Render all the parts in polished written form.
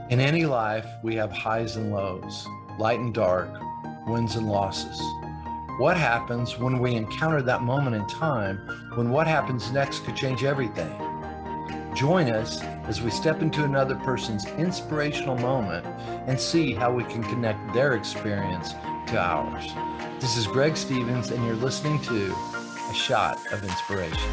In any life, we have highs and lows, light and dark, wins and losses. What happens when we encounter that moment in time when what happens next could change everything? Join us as we step into another person's inspirational moment and see how we can connect their experience to ours. This is Greg Stevens, and you're listening to A Shot of Inspiration.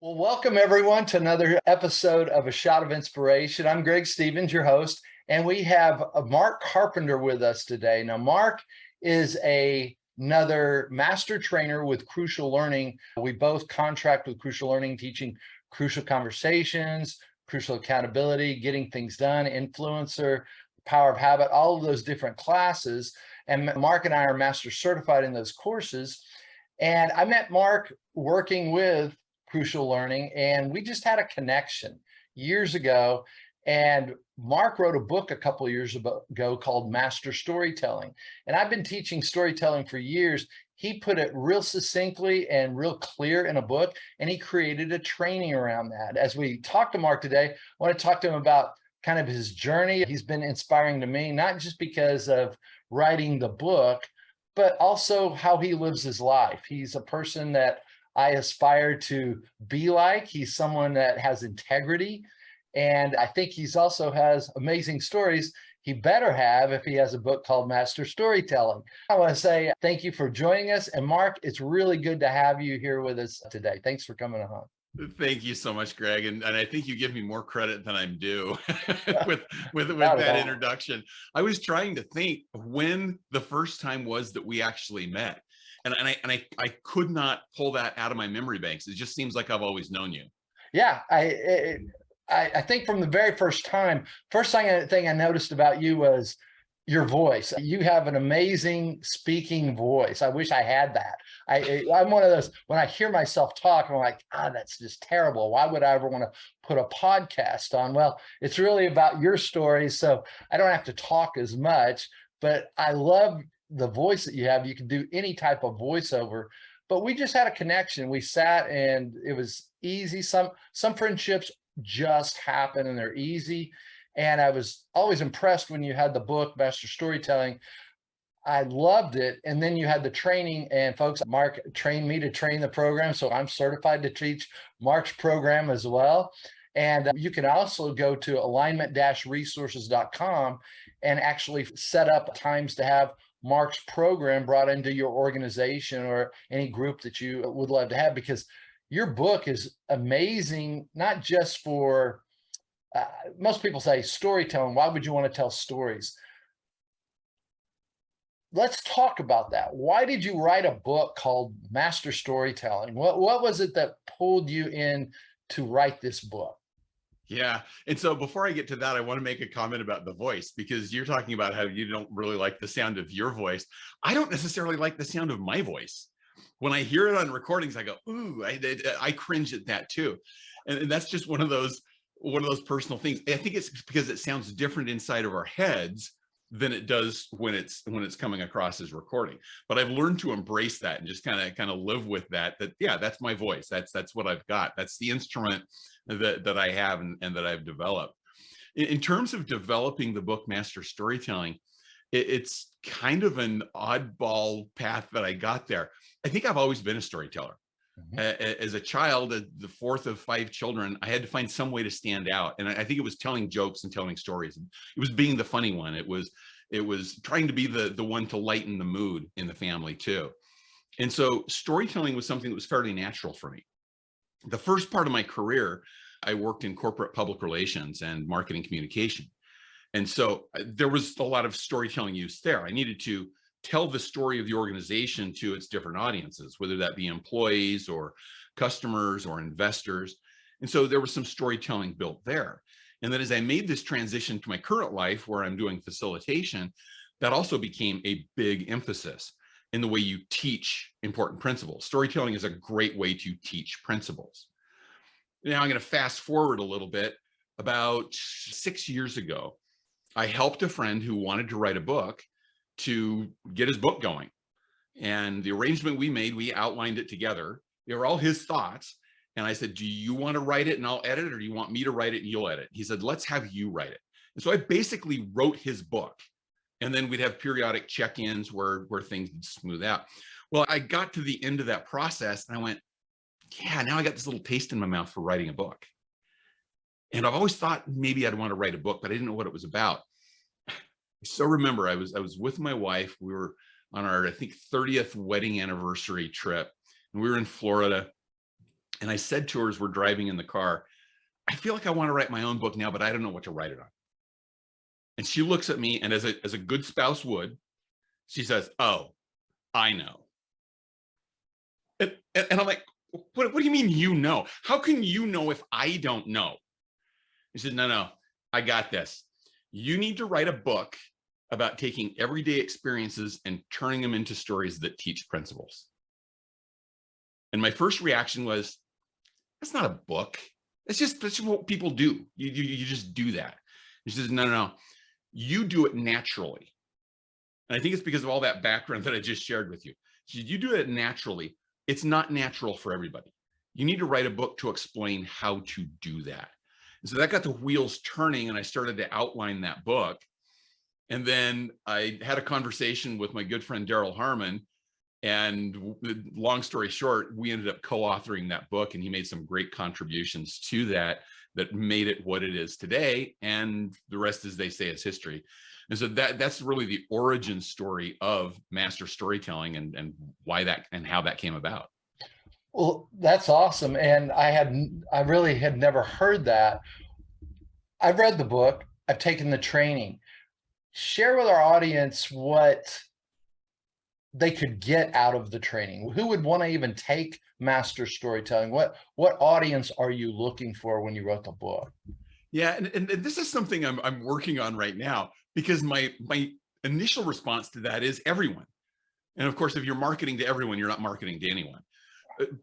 Well, welcome everyone to another episode of A Shot of Inspiration. I'm Greg Stevens, your host, and we have Mark Carpenter with us today. Now, Mark is another master trainer with Crucial Learning. We both contract with Crucial Learning, teaching crucial conversations, crucial accountability, getting things done, influencer, power of habit, all of those different classes. And Mark and I are master certified in those courses. And I met Mark working with Crucial Learning, and we just had a connection years ago. And Mark wrote a book a couple of years ago called Master Storytelling. And I've been teaching storytelling for years. He put it real succinctly and real clear in a book, and he created a training around that. As we talk to Mark today, I want to talk to him about kind of his journey. He's been inspiring to me, not just because of writing the book, but also how he lives his life. He's a person that I aspire to be like. He's someone that has integrity. And I think he's also has amazing stories. He better have if he has a book called Master Storytelling. I want to say thank you for joining us. And Mark, it's really good to have you here with us today. Thanks for coming on. Thank you so much, Greg. And I think you give me more credit than I'm due with Not at that all. introduction. I was trying to think when the first time was that we actually met. And I could not pull that out of my memory banks. It just seems like I've always known you. Yeah, I think from the very first time, thing I noticed about you was your voice. You have an amazing speaking voice. I wish I had that. I'm one of those, when I hear myself talk, I'm like, that's just terrible. Why would I ever want to put a podcast on? Well, it's really about your stories, so I don't have to talk as much, but I love the voice that you have. You can do any type of voiceover, but we just had a connection. We sat and it was easy. Some friendships just happen and they're easy. And I was always impressed when you had the book, Master Storytelling. I loved it. And then you had the training, and folks, Mark trained me to train the program. So I'm certified to teach Mark's program as well. And you can also go to alignment-resources.com and actually set up times to have Mark's program brought into your organization or any group that you would love to have, because your book is amazing, not just for, most people say storytelling. Why would you want to tell stories? Let's talk about that. Why did you write a book called Master Storytelling? What was it that pulled you in to write this book? Yeah. And so before I get to that, I want to make a comment about the voice, because you're talking about how you don't really like the sound of your voice. I don't necessarily like the sound of my voice. When I hear it on recordings, I go, ooh, I cringe at that too. And that's just one of those personal things. I think it's because it sounds different inside of our heads than it does when it's coming across as recording. But I've learned to embrace that and just kind of live with that yeah, that's my voice. That's what I've got. That's the instrument that I have and that I've developed. In terms of developing the book Master Storytelling, it's kind of an oddball path that I got there. I think I've always been a storyteller. As a child, the fourth of 5 children, I had to find some way to stand out. And I think it was telling jokes and telling stories. It was being the funny one. It was trying to be the one to lighten the mood in the family too. And so storytelling was something that was fairly natural for me. The first part of my career, I worked in corporate public relations and marketing communication. And so there was a lot of storytelling use there. I needed to tell the story of the organization to its different audiences, whether that be employees or customers or investors. And so there was some storytelling built there. And then as I made this transition to my current life, where I'm doing facilitation, that also became a big emphasis in the way you teach important principles. Storytelling is a great way to teach principles. Now I'm going to fast forward a little bit. About 6 years ago, I helped a friend who wanted to write a book to get his book going. And the arrangement we made, we outlined it together. They were all his thoughts. And I said, do you want to write it and I'll edit it, or do you want me to write it and you'll edit? He said, let's have you write it. And so I basically wrote his book. And then we'd have periodic check-ins where things would smooth out. Well, I got to the end of that process and I went, yeah, now I got this little taste in my mouth for writing a book. And I've always thought maybe I'd want to write a book, but I didn't know what it was about. I still remember I was with my wife. We were on our, I think, 30th wedding anniversary trip. And we were in Florida. And I said to her as we're driving in the car, I feel like I want to write my own book now, but I don't know what to write it on. And she looks at me, and as a good spouse would, she says, oh, I know. And I'm like, what do you mean you know? How can you know if I don't know? He said, no, I got this. You need to write a book about taking everyday experiences and turning them into stories that teach principles. And my first reaction was, that's not a book. That's what people do. You just do that. He says, no, you do it naturally. And I think it's because of all that background that I just shared with you. She said, you do it naturally. It's not natural for everybody. You need to write a book to explain how to do that. And so that got the wheels turning, and I started to outline that book. And then I had a conversation with my good friend, Daryl Harmon. And long story short, we ended up co-authoring that book, and he made some great contributions to that made it what it is today. And the rest, as they say, is history. And so that's really the origin story of master storytelling and why that and how that came about. Well, that's awesome. And I really had never heard that. I've read the book, I've taken the training. Share with our audience what they could get out of the training. Who would want to even take master storytelling? What audience are you looking for when you wrote the book? Yeah, and this is something I'm working on right now, because my initial response to that is everyone. And of course, if you're marketing to everyone, you're not marketing to anyone.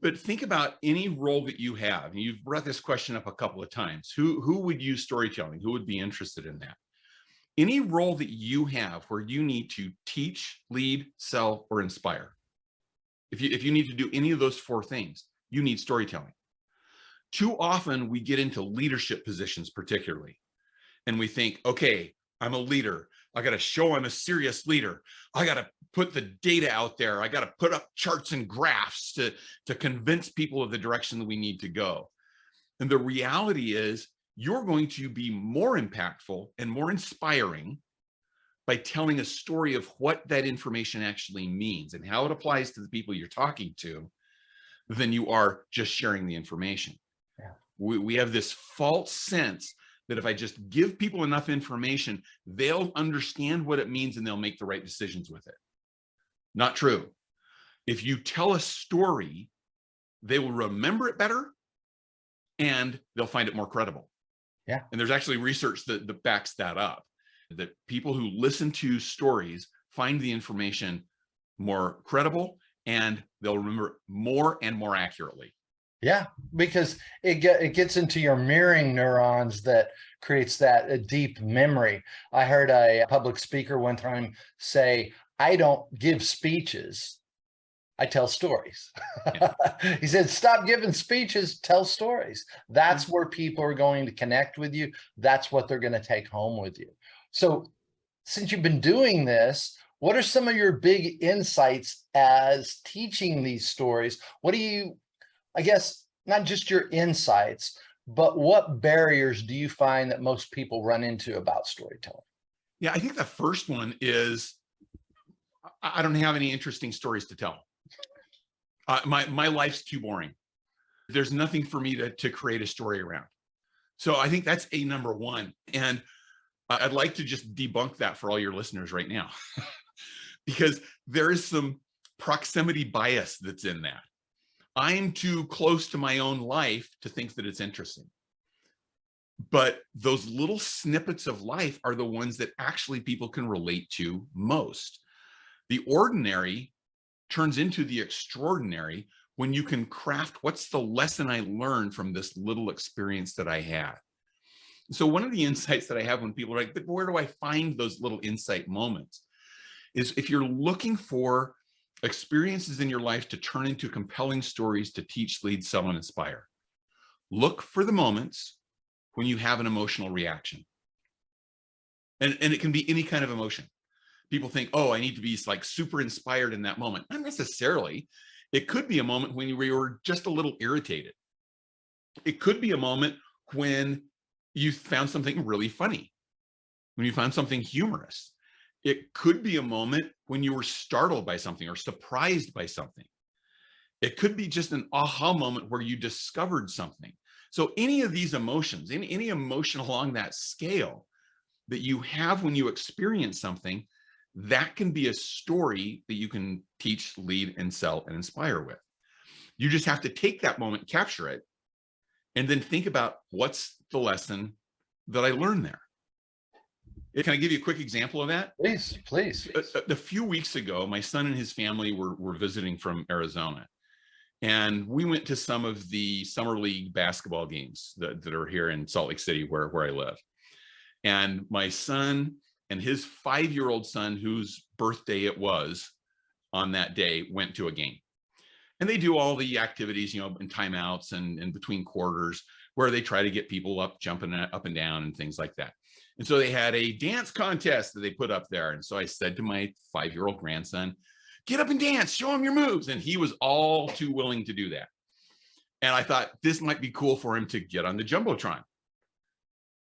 But think about any role that you have. And you've brought this question up a couple of times. Who would use storytelling? Who would be interested in that? Any role that you have where you need to teach, lead, sell, or inspire. If you need to do any of those four things, you need storytelling. Too often we get into leadership positions particularly, and we think, okay, I'm a leader. I got to show I'm a serious leader. I got to put the data out there. I got to put up charts and graphs to convince people of the direction that we need to go. And the reality is, you're going to be more impactful and more inspiring by telling a story of what that information actually means and how it applies to the people you're talking to than you are just sharing the information. Yeah. We have this false sense that if I just give people enough information, they'll understand what it means and they'll make the right decisions with it. Not true. If you tell a story, they will remember it better and they'll find it more credible. Yeah. And there's actually research that backs that up, that people who listen to stories find the information more credible and they'll remember more and more accurately. Yeah, because it gets into your mirroring neurons that creates that deep memory. I heard a public speaker one time say, I don't give speeches, I tell stories. Yeah. He said, stop giving speeches, tell stories. That's where people are going to connect with you. That's what they're going to take home with you. So since you've been doing this, what are some of your big insights as teaching these stories? What do you, I guess, not just your insights, but what barriers do you find that most people run into about storytelling? Yeah, I think the first one is, I don't have any interesting stories to tell. My life's too boring. There's nothing for me to create a story around. So I think that's a number one. And I'd like to just debunk that for all your listeners right now, because there is some proximity bias that's in that. I'm too close to my own life to think that it's interesting. But those little snippets of life are the ones that actually people can relate to most. The ordinary turns into the extraordinary when you can craft, what's the lesson I learned from this little experience that I had? So one of the insights that I have when people are like, but where do I find those little insight moments? Is if you're looking for experiences in your life to turn into compelling stories to teach, lead, sell, and inspire. Look for the moments when you have an emotional reaction. And it can be any kind of emotion. People think, oh, I need to be like super inspired in that moment. Not necessarily. It could be a moment when you were just a little irritated. It could be a moment when you found something really funny, when you found something humorous. It could be a moment when you were startled by something or surprised by something. It could be just an aha moment where you discovered something. So any of these emotions, any emotion along that scale that you have when you experience something, that can be a story that you can teach, lead, and sell and inspire with. You just have to take that moment, capture it, and then think about what's the lesson that I learned there. Can I give you a quick example of that? Please, please. A few weeks ago, my son and his family were visiting from Arizona. And we went to some of the summer league basketball games that are here in Salt Lake City, where I live. And my son and his 5-year-old son, whose birthday it was on that day, went to a game. And they do all the activities, you know, in timeouts and between quarters, where they try to get people up, jumping up and down and things like that. And so they had a dance contest that they put up there. And so I said to my 5-year-old grandson, get up and dance, show him your moves. And he was all too willing to do that. And I thought this might be cool for him to get on the Jumbotron.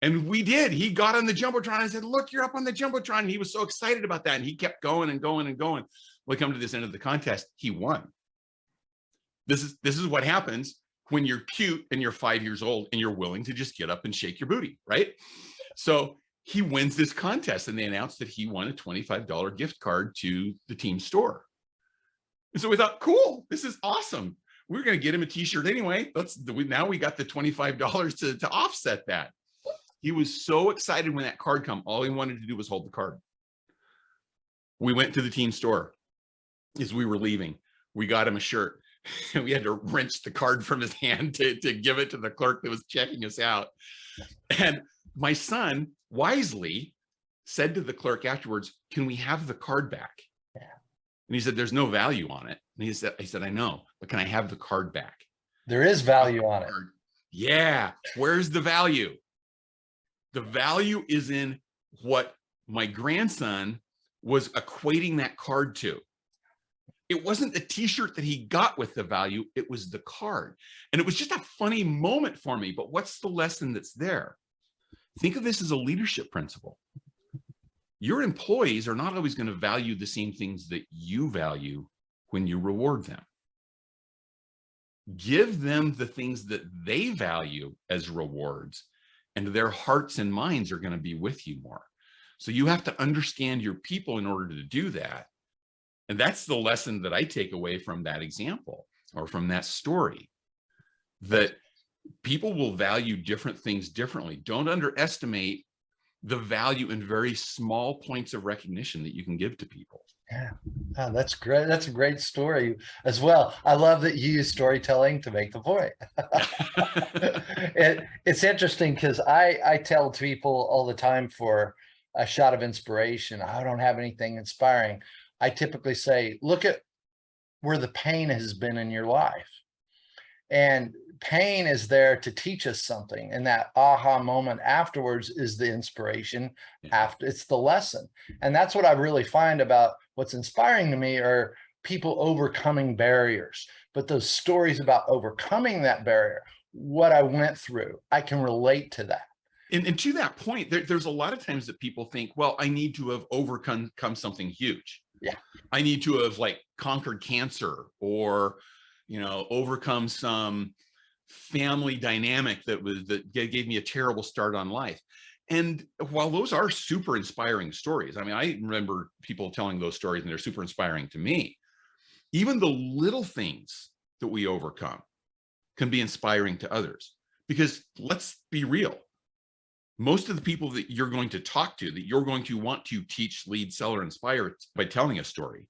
And we did. He got on the Jumbotron. I said, look, you're up on the Jumbotron. And he was so excited about that. And he kept going and going and going. We come to this end of the contest. He won. This is what happens when you're cute and you're 5 years old and you're willing to just get up and shake your booty, right? So he wins this contest, and they announced that he won a $25 gift card to the team store. And so we thought, cool, this is awesome. We're going to get him a t-shirt anyway. Now we got the $25 to offset that. He was so excited when that card came. All he wanted to do was hold the card. We went to the team store as we were leaving. We got him a shirt. We had to wrench the card from his hand to give it to the clerk that was checking us out. And my son wisely said to the clerk afterwards, can we have the card back? Yeah. And he said, there's no value on it. And he said, I know, but can I have the card back? There is value on it. Yeah. Where's the value? The value is in what my grandson was equating that card to. It wasn't the t-shirt that he got with the value, it was the card. And it was just a funny moment for me, but what's the lesson that's there? Think of this as a leadership principle. Your employees are not always going to value the same things that you value when you reward them. Give them the things that they value as rewards, and their hearts and minds are going to be with you more. So you have to understand your people in order to do that. And that's the lesson that I take away from that example or from that story, that people will value different things differently. Don't underestimate the value in very small points of recognition that you can give to people. Yeah, oh, that's great. That's a great story as well. I love that you use storytelling to make the point. It's interesting because I tell people all the time, for a shot of inspiration, I don't have anything inspiring. I typically say, look at where the pain has been in your life. And pain is there to teach us something. And that aha moment afterwards is the inspiration. After it's the lesson. And that's what I really find about what's inspiring to me are people overcoming barriers. But those stories about overcoming that barrier, what I went through, I can relate to that. And to that point, there's a lot of times that people think, well, I need to have overcome something huge. Yeah. I need to have like conquered cancer, or, you know, overcome some family dynamic that gave me a terrible start on life. And while those are super inspiring stories, I mean, I remember people telling those stories and they're super inspiring to me. Even the little things that we overcome can be inspiring to others, because let's be real. Most of the people that you're going to talk to, that you're going to want to teach, lead, sell, or inspire by telling a story,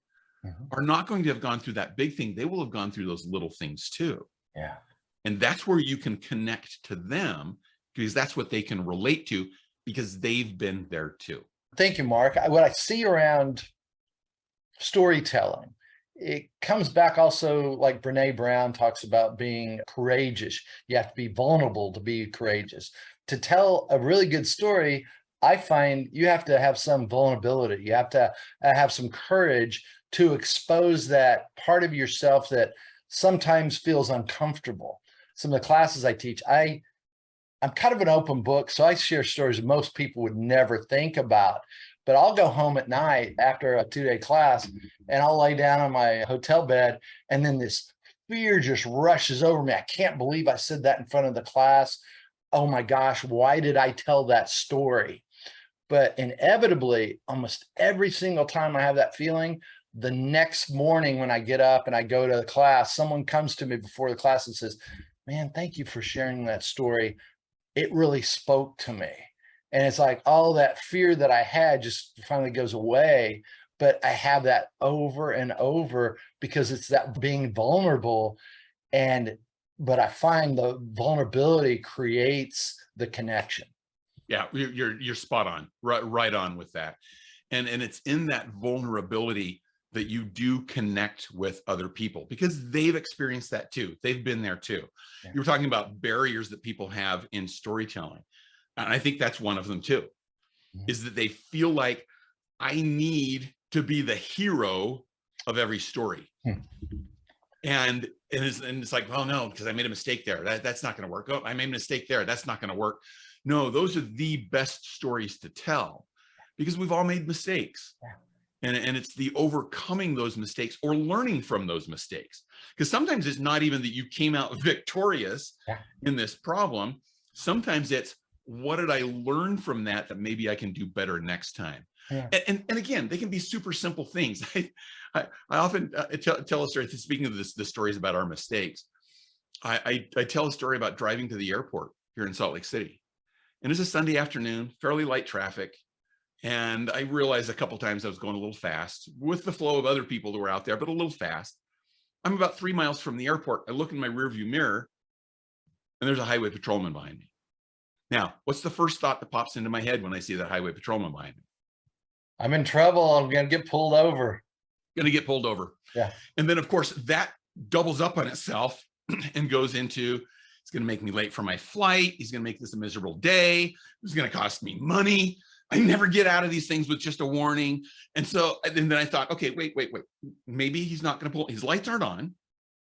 are not going to have gone through that big thing. They will have gone through those little things too. Yeah. And that's where you can connect to them, because that's what they can relate to, because they've been there too. Thank you, Mark. What I see around storytelling it comes back also, like Brene Brown talks about being courageous. You have to be vulnerable to be courageous. To tell a really good story, I find you have to have some vulnerability. You have to have some courage to expose that part of yourself that sometimes feels uncomfortable. Some of the classes I teach, I'm kind of an open book, so I share stories that most people would never think about. But I'll go home at night after a 2-day class and I'll lay down on my hotel bed, and then this fear just rushes over me. I can't believe I said that in front of the class. Oh my gosh, why did I tell that story? But inevitably, almost every single time I have that feeling, the next morning when I get up and I go to the class, someone comes to me before the class and says, man, thank you for sharing that story. It really spoke to me. And it's like all that fear that I had just finally goes away. But I have that over and over because it's that being vulnerable. But I find the vulnerability creates the connection. Yeah, you're spot on, right on with that. And it's in that vulnerability that you do connect with other people, because they've experienced that too. They've been there too. Yeah. You were talking about barriers that people have in storytelling. And I think that's one of them too, is that they feel like I need to be the hero of every story. And it's like, well, no, because I made a mistake there. That's not going to work. Oh, I made a mistake there. That's not going to work. No, those are the best stories to tell, because we've all made mistakes. Yeah. And it's the overcoming those mistakes or learning from those mistakes. Because sometimes it's not even that you came out victorious in this problem. Sometimes it's, what did I learn from that maybe I can do better next time? Yeah. And again, they can be super simple things. I often tell a story, speaking of the stories about our mistakes. I tell a story about driving to the airport here in Salt Lake City. And it's a Sunday afternoon, fairly light traffic. And I realized a couple of times I was going a little fast with the flow of other people that were out there, but a little fast. I'm about 3 miles from the airport. I look in my rearview mirror and there's a highway patrolman behind me. Now, what's the first thought that pops into my head when I see that highway patrolman behind me? I'm in trouble. I'm going to get pulled over. Going to get pulled over. Yeah. And then, of course, that doubles up on itself and goes into, it's going to make me late for my flight. He's going to make this a miserable day. It's going to cost me money. I never get out of these things with just a warning. And then I thought, okay, wait. Maybe he's not going to pull, his lights aren't on.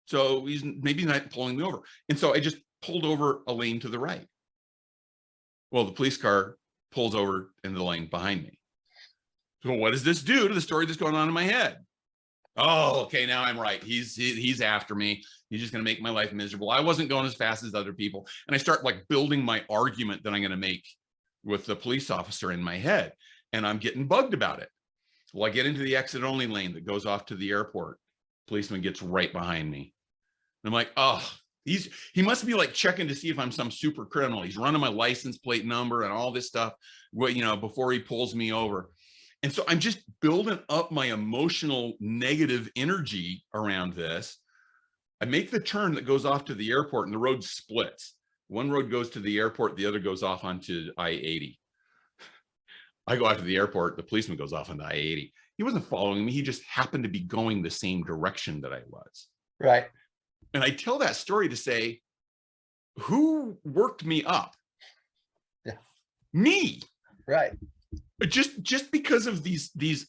So he's maybe not pulling me over. And so I just pulled over a lane to the right. Well, the police car pulls over in the lane behind me. So what does this do to the story that's going on in my head? Oh, okay, now I'm right. He's after me. He's just going to make my life miserable. I wasn't going as fast as other people. And I start like building my argument that I'm going to make with the police officer in my head. And I'm getting bugged about it. Well, I get into the exit only lane that goes off to the airport. Policeman gets right behind me. And I'm like, oh, he must be like checking to see if I'm some super criminal. He's running my license plate number and all this stuff, before he pulls me over. And so I'm just building up my emotional negative energy around this. I make the turn that goes off to the airport and the road splits. One road goes to the airport, the other goes off onto I-80. I go out to the airport, the policeman goes off onto I-80. He wasn't following me. He just happened to be going the same direction that I was. Right. And I tell that story to say, who worked me up? Yeah. Me. Right. But just because of these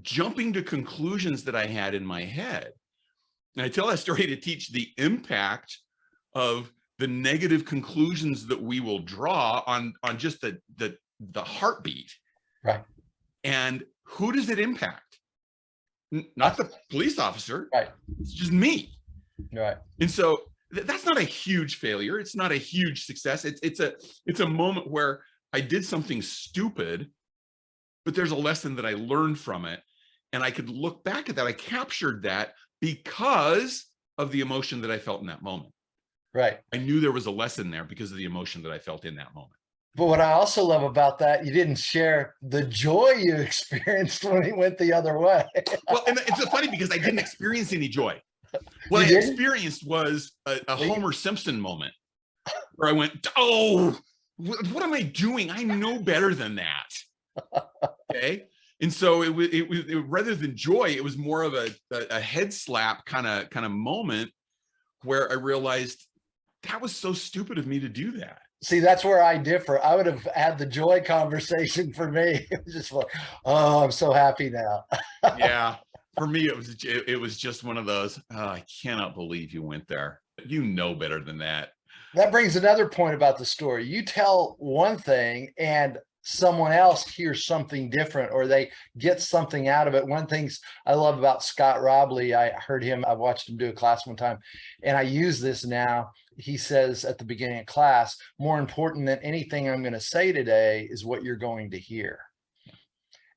jumping to conclusions that I had in my head. And I tell that story to teach the impact of the negative conclusions that we will draw on just the heartbeat. Right. And who does it impact? Not the police officer. Right. It's just me. Right. And so that's not a huge failure. It's not a huge success. It's a moment where I did something stupid, but there's a lesson that I learned from it. And I could look back at that. I captured that because of the emotion that I felt in that moment. Right. I knew there was a lesson there because of the emotion that I felt in that moment. But what I also love about that, you didn't share the joy you experienced when he went the other way. Well, and it's funny because I didn't experience any joy. What I experienced was a Homer Simpson moment where I went, oh, what am I doing? I know better than that. Okay. And so rather than joy, it was more of a head slap kind of moment where I realized that was so stupid of me to do that. See, that's where I differ. I would have had the joy conversation for me. It was just like, oh, I'm so happy now. Yeah, for me, it was just one of those, oh, I cannot believe you went there. You know better than that. That brings another point about the story. You tell one thing and someone else hears something different, or they get something out of it. One of the things I love about Scott Robley, I heard him, I watched him do a class one time, and I use this now. He says at the beginning of class, more important than anything I'm going to say today is what you're going to hear.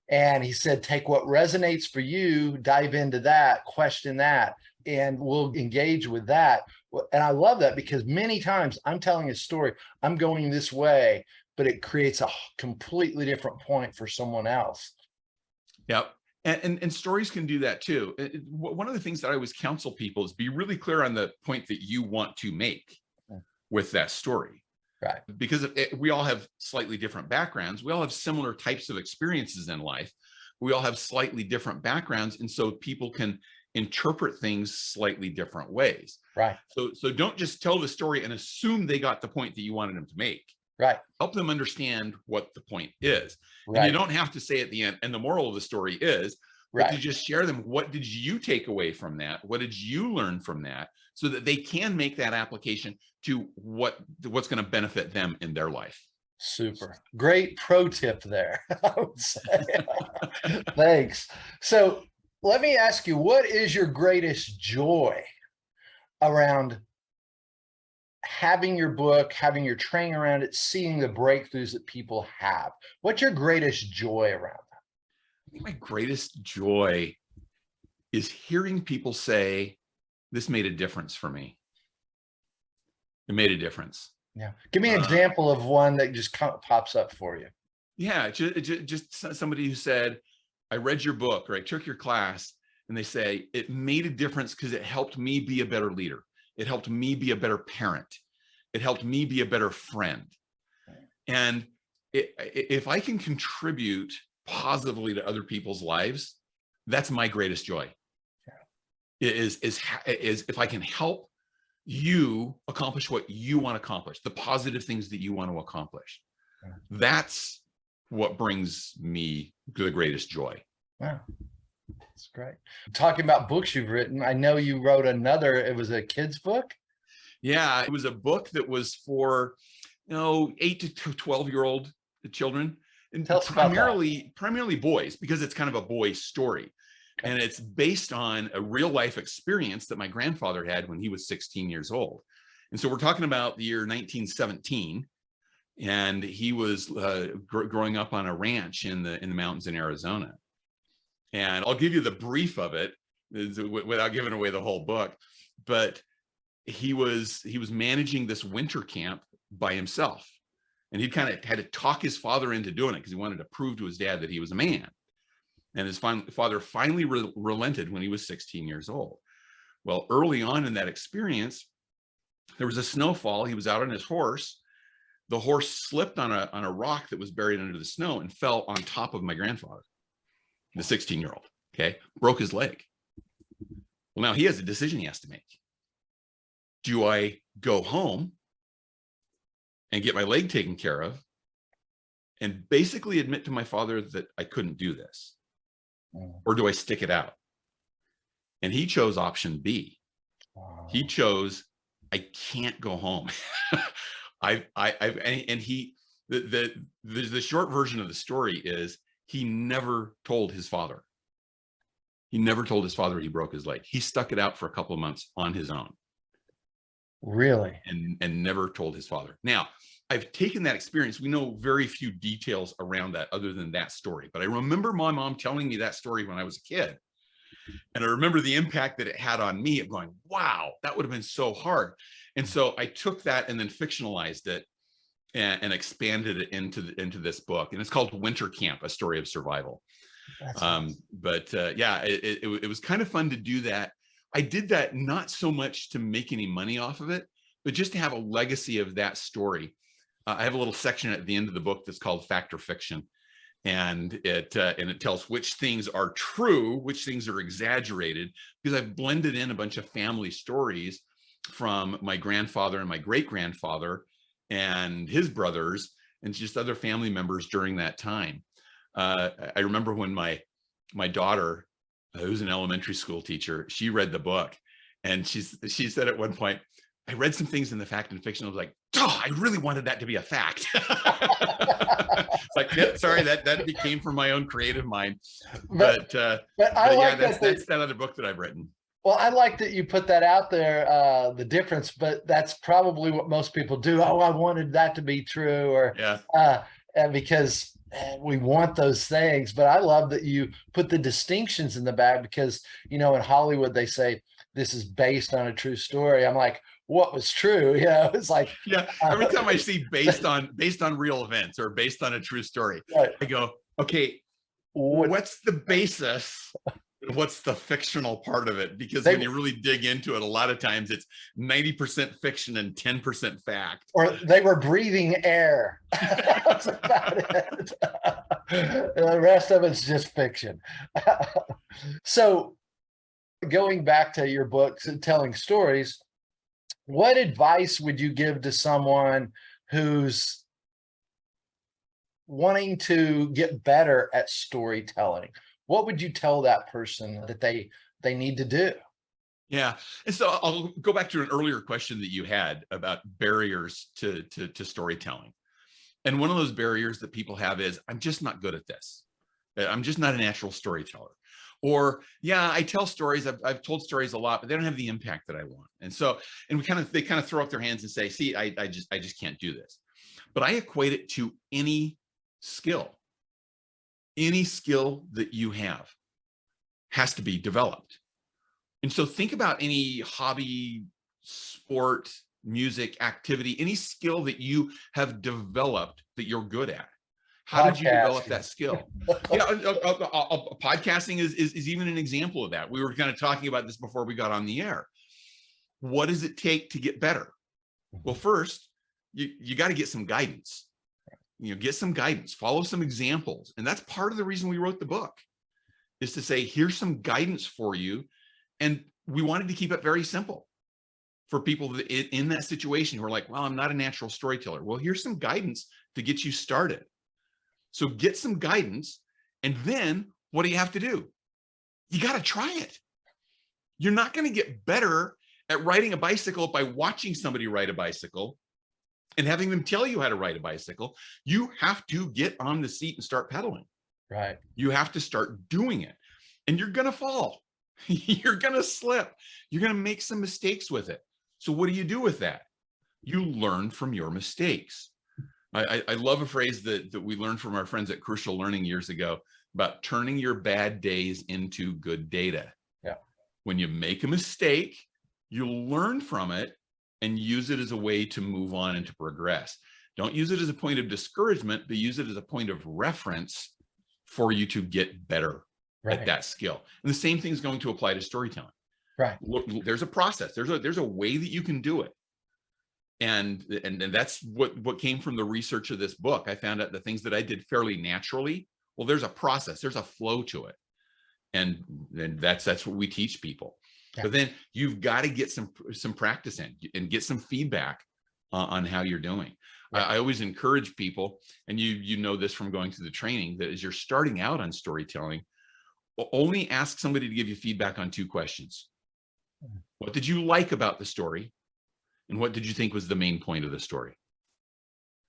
And he said, take what resonates for you, dive into that, question that, and we'll engage with that. And I love that, because many times I'm telling a story, I'm going this way, but it creates a completely different point for someone else. Yep. And stories can do that too. One of the things that I always counsel people is be really clear on the point that you want to make with that story. Right. Because we all have slightly different backgrounds. We all have similar types of experiences in life. We all have slightly different backgrounds. And so people can interpret things slightly different ways. Right. So don't just tell the story and assume they got the point that you wanted them to make. Right. Help them understand what the point is. Right. And you don't have to say at the end, and the moral of the story is, but right. to just share them. What did you take away from that? What did you learn from that? So that they can make that application to what's going to benefit them in their life. Super. Great pro tip there, I would say. Thanks. So let me ask you, what is your greatest joy around having your book, having your training around it, seeing the breakthroughs that people have? What's your greatest joy around that? I think my greatest joy is hearing people say, this made a difference for me. It made a difference. Yeah. Give me an example of one that just pops up for you. Yeah. Just somebody who said, I read your book, or I took your class, and they say, it made a difference because it helped me be a better leader. It helped me be a better parent. It helped me be a better friend. And if I can contribute positively to other people's lives, that's my greatest joy. Yeah. Is if I can help you accomplish what you want to accomplish, the positive things that you want to accomplish. Yeah. That's what brings me the greatest joy. Wow. That's great. Talking about books you've written, I know you wrote another, it was a kid's book? Yeah, it was a book that was for, 8 to 12-year-old children, and primarily boys, because it's kind of a boy story. Okay. And it's based on a real life experience that my grandfather had when he was 16 years old. And so we're talking about the year 1917, and he was growing up on a ranch in the mountains in Arizona. And I'll give you the brief of it without giving away the whole book. But he was managing this winter camp by himself. And he kind of had to talk his father into doing it because he wanted to prove to his dad that he was a man. And his father finally relented when he was 16 years old. Well, early on in that experience, there was a snowfall. He was out on his horse. The horse slipped on a rock that was buried under the snow and fell on top of my grandfather, the 16-year-old, okay, broke his leg. Well, now he has a decision he has to make. Do I go home and get my leg taken care of and basically admit to my father that I couldn't do this? Or do I stick it out? And he chose option B. He chose, I can't go home. The short version of the story is he never told his father. He never told his father he broke his leg. He stuck it out for a couple of months on his own. Really? And never told his father. Now, I've taken that experience. We know very few details around that other than that story. But I remember my mom telling me that story when I was a kid. And I remember the impact that it had on me of going, wow, that would have been so hard. And so I took that and then fictionalized it and expanded it into this book. And it's called Winter Camp, A Story of Survival. Yeah, it was kind of fun to do that. I did that not so much to make any money off of it, but just to have a legacy of that story. I have a little section at the end of the book that's called Fact or Fiction. and it tells which things are true, which things are exaggerated, because I've blended in a bunch of family stories from my grandfather and my great-grandfather and his brothers and just other family members during that time. I remember when my daughter, who's an elementary school teacher, she read the book, and she said at one point, I read some things in the fact and fiction. I was like, oh, I really wanted that to be a fact. It's like, yeah, sorry, that came from my own creative mind. But I like yeah, that's that other book that I've written. Well, I like that you put that out there, the difference, but that's probably what most people do. Oh, I wanted that to be true, or yeah, because we want those things. But I love that you put the distinctions in the back, because, you know, in Hollywood, they say this is based on a true story. I'm like, what was true? You know, it's like, yeah. Every time I see based on real events or based on a true story, right. I go, okay, what's the basis? What's the fictional part of it? Because when you really dig into it, a lot of times it's 90% fiction and 10% fact. Or they were breathing air. That's about it. The rest of it's just fiction. So going back to your books and telling stories, what advice would you give to someone who's wanting to get better at storytelling? What would you tell that person that they need to do? Yeah. And so I'll go back to an earlier question that you had about barriers to storytelling. And one of those barriers that people have is, I'm just not good at this. I'm just not a natural storyteller. Or, yeah, I tell stories. I've told stories a lot, but they don't have the impact that I want. And so, and they kind of throw up their hands and say, see, I just can't do this. But I equate it to any skill. Any skill that you have has to be developed. And so think about any hobby, sport, music, activity, any skill that you have developed that you're good at. How did you develop that skill? Yeah, podcasting is even an example of that. We were kind of talking about this before we got on the air. What does it take to get better? Well, first, you got to get some guidance. You know, get some guidance, follow some examples. And that's part of the reason we wrote the book, is to say, here's some guidance for you. And we wanted to keep it very simple for people that in that situation who are like, well, I'm not a natural storyteller. Well, here's some guidance to get you started. So get some guidance. And then what do you have to do? You got to try it. You're not going to get better at riding a bicycle by watching somebody ride a bicycle and having them tell you how to ride a bicycle. You have to get on the seat and start pedaling. Right. You have to start doing it, and you're going to fall. You're going to slip. You're going to make some mistakes with it. So what do you do with that? You learn from your mistakes. I love a phrase that we learned from our friends at Crucial Learning years ago about turning your bad days into good data. Yeah. When you make a mistake, you learn from it and use it as a way to move on and to progress. Don't use it as a point of discouragement, but use it as a point of reference for you to get better at that skill. And the same thing is going to apply to storytelling. Right. Look, there's a process. There's a way that you can do it. And that's what came from the research of this book. I found out the things that I did fairly naturally. Well, there's a process, there's a flow to it. And that's what we teach people. Yeah. But then you've got to get some practice in and get some feedback on how you're doing. Yeah. I always encourage people, and you know this from going through the training, that as you're starting out on storytelling, only ask somebody to give you feedback on 2 questions. What did you like about the story? And what did you think was the main point of the story?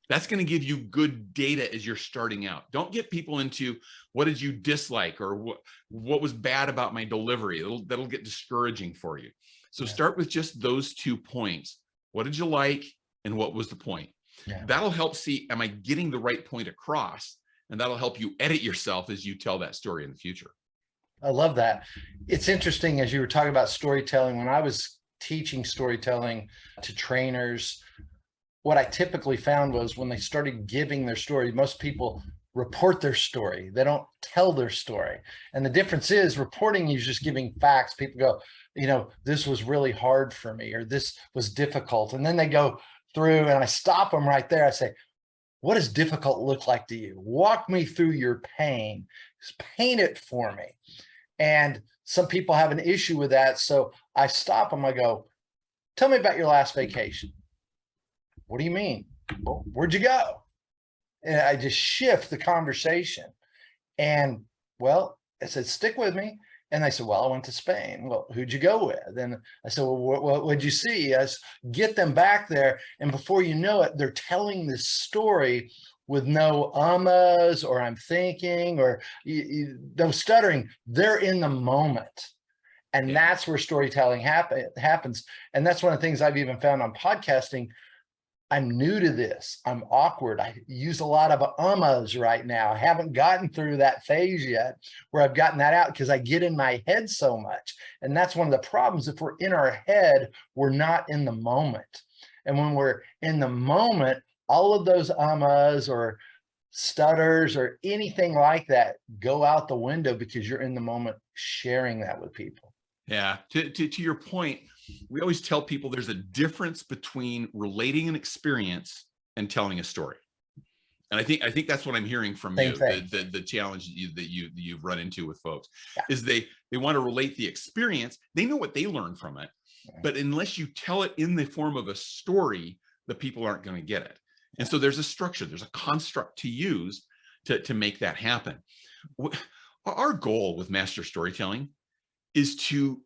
That's going to give you good data as you're starting out. Don't get people into what did you dislike or what was bad about my delivery. That'll get discouraging for you. So start with just those 2 points. What did you like and what was the point? Yeah. That'll help see, am I getting the right point across? And that'll help you edit yourself as you tell that story in the future. I love that. It's interesting, as you were talking about storytelling, when I was teaching storytelling to trainers, what I typically found was when they started giving their story, most people report their story. They don't tell their story. And the difference is reporting is just giving facts. People go, you know, this was really hard for me, or this was difficult. And then they go through and I stop them right there. I say, what does difficult look like to you? Walk me through your pain. Just paint it for me. And some people have an issue with that. So I stop them. I go, tell me about your last vacation. What do you mean? Well, where'd you go? And I just shift the conversation. And well, I said, stick with me. And they said, well, I went to Spain. Well, who'd you go with? And I said, well, what'd you see? I said, get them back there. And before you know it, they're telling this story with no ummas or I'm thinking or no stuttering. They're in the moment. And that's where storytelling happens. And that's one of the things I've even found on podcasting. I'm new to this. I'm awkward. I use a lot of ummas right now. I haven't gotten through that phase yet where I've gotten that out because I get in my head so much. And that's one of the problems. If we're in our head, we're not in the moment. And when we're in the moment, all of those ummas or stutters or anything like that go out the window because you're in the moment sharing that with people. Yeah. To your point, we always tell people there's a difference between relating an experience and telling a story. And I think that's what I'm hearing from you. The challenge that you've run into with folks is they want to relate the experience. They know what they learned from it, but unless you tell it in the form of a story, the people aren't going to get it. And so there's a structure, there's a construct to use to make that happen. Our goal with master storytelling is to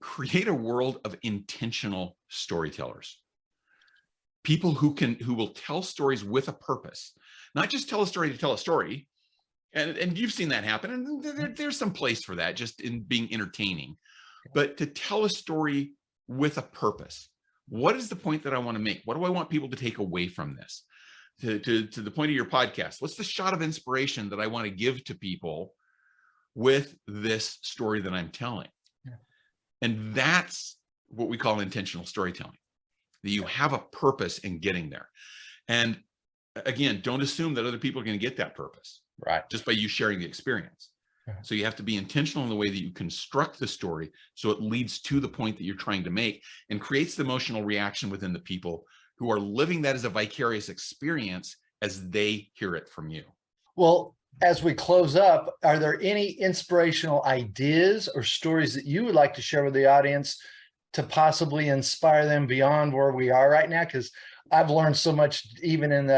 create a world of intentional storytellers. People who will tell stories with a purpose, not just tell a story to tell a story. And you've seen that happen. And there's some place for that just in being entertaining, but to tell a story with a purpose. What is the point that I want to make? What do I want people to take away from this? To the point of your podcast, what's the shot of inspiration that I want to give to people with this story that I'm telling? And that's what we call intentional storytelling, that you have a purpose in getting there. And again, don't assume that other people are going to get that purpose just by you sharing the experience. So you have to be intentional in the way that you construct the story so it leads to the point that you're trying to make and creates the emotional reaction within the people who are living that as a vicarious experience as they hear it from you. Well, as we close up, are there any inspirational ideas or stories that you would like to share with the audience to possibly inspire them beyond where we are right now? Because I've learned so much even in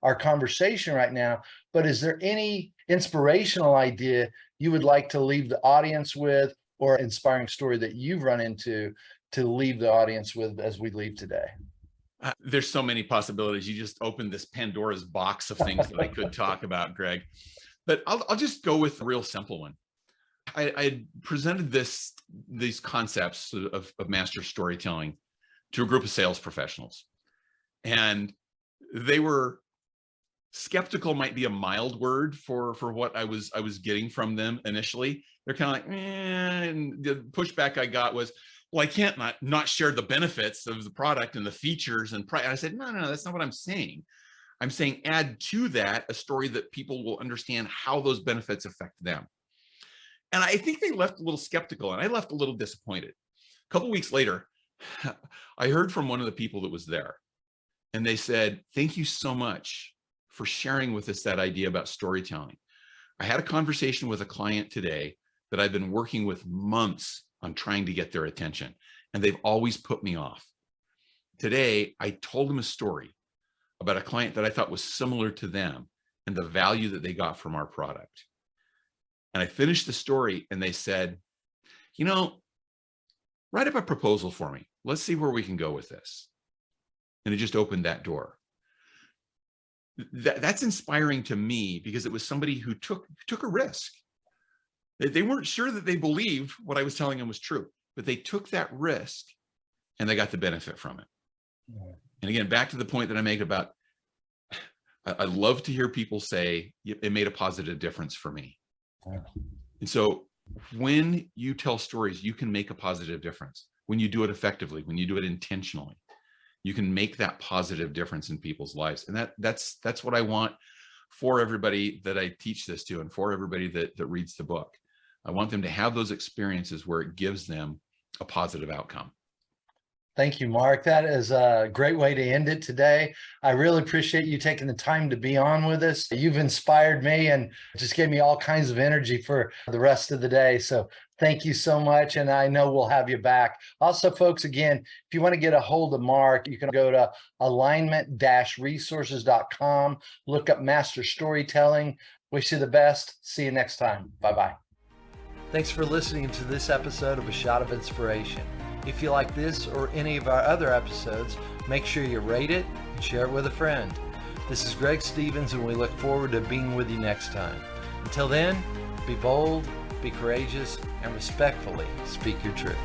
our conversation right now, but is there any inspirational idea you would like to leave the audience with, or inspiring story that you've run into to leave the audience with as we leave today? There's so many possibilities. You just opened this Pandora's box of things that I could talk about, Greg. But I'll just go with a real simple one. I presented these concepts of master storytelling to a group of sales professionals, and they were skeptical. Might be a mild word for what I was getting from them initially. They're kind of like, and the pushback I got was, well, I can't not share the benefits of the product and the features and price. I said, no, that's not what I'm saying. I'm saying add to that a story that people will understand how those benefits affect them. And I think they left a little skeptical, and I left a little disappointed. A couple of weeks later, I heard from one of the people that was there, and they said, thank you so much for sharing with us that idea about storytelling. I had a conversation with a client today that I've been working with months on trying to get their attention, and they've always put me off. Today, I told them a story about a client that I thought was similar to them and the value that they got from our product. And I finished the story and they said, write up a proposal for me. Let's see where we can go with this. And it just opened that door. That's inspiring to me because it was somebody who took a risk. They weren't sure that they believed what I was telling them was true, but they took that risk and they got the benefit from it. Yeah. And again, back to the point that I make about, I love to hear people say it made a positive difference for me. Yeah. And so when you tell stories, you can make a positive difference. When you do it effectively, when you do it intentionally, you can make that positive difference in people's lives. And that's what I want for everybody that I teach this to and for everybody that reads the book. I want them to have those experiences where it gives them a positive outcome. Thank you, Mark. That is a great way to end it today. I really appreciate you taking the time to be on with us. You've inspired me and just gave me all kinds of energy for the rest of the day. So thank you so much. And I know we'll have you back. Also, folks, again, if you want to get a hold of Mark, you can go to alignment-resources.com, look up Master Storytelling. Wish you the best. See you next time. Bye-bye. Thanks for listening to this episode of A Shot of Inspiration. If you like this or any of our other episodes, make sure you rate it and share it with a friend. This is Greg Stevens, and we look forward to being with you next time. Until then, be bold, be courageous, and respectfully speak your truth.